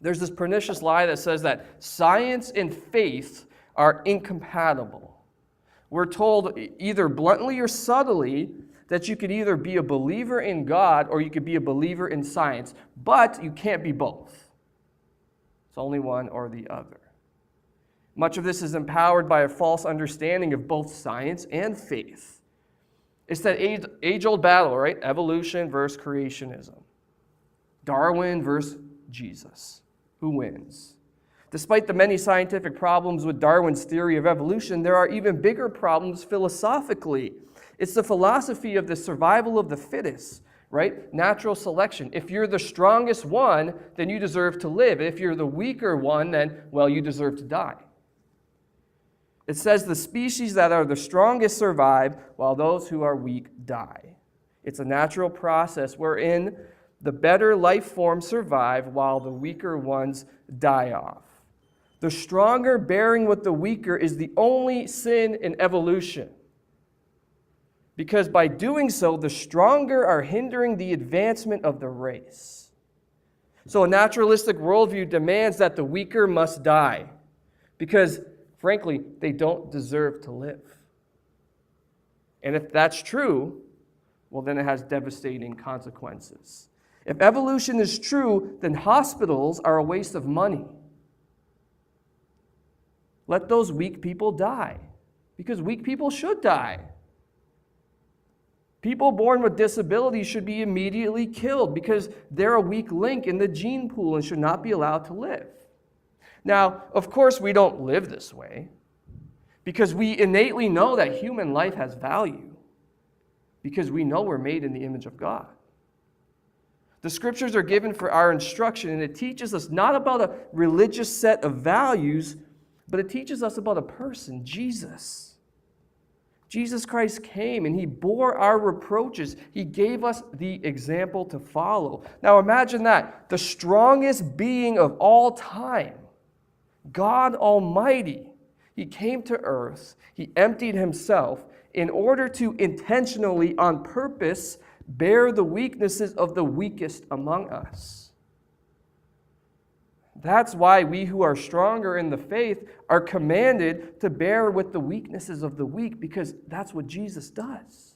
There's this pernicious lie that says that science and faith are incompatible. We're told either bluntly or subtly that you could either be a believer in God or you could be a believer in science, but you can't be both. It's only one or the other. Much of this is empowered by a false understanding of both science and faith. It's that age-old battle, right? Evolution versus creationism. Darwin versus Jesus. Who wins? Despite the many scientific problems with Darwin's theory of evolution, there are even bigger problems philosophically. It's the philosophy of the survival of the fittest, right? Natural selection. If you're the strongest one, then you deserve to live. If you're the weaker one, then, well, you deserve to die. It says the species that are the strongest survive, while those who are weak die. It's a natural process wherein the better life forms survive while the weaker ones die off. The stronger bearing with the weaker is the only sin in evolution. Because by doing so, the stronger are hindering the advancement of the race. So a naturalistic worldview demands that the weaker must die. Because, frankly, they don't deserve to live. And if that's true, well, then it has devastating consequences. If evolution is true, then hospitals are a waste of money. Let those weak people die, because weak people should die. People born with disabilities should be immediately killed because they're a weak link in the gene pool and should not be allowed to live. Now, of course, we don't live this way because we innately know that human life has value because we know we're made in the image of God. The scriptures are given for our instruction, and it teaches us not about a religious set of values, but it teaches us about a person, Jesus. Jesus Christ came and he bore our reproaches. He gave us the example to follow. Now imagine that. The strongest being of all time, God Almighty, he came to earth. He emptied himself in order to intentionally, on purpose, bear the weaknesses of the weakest among us. That's why we who are stronger in the faith are commanded to bear with the weaknesses of the weak, because that's what Jesus does.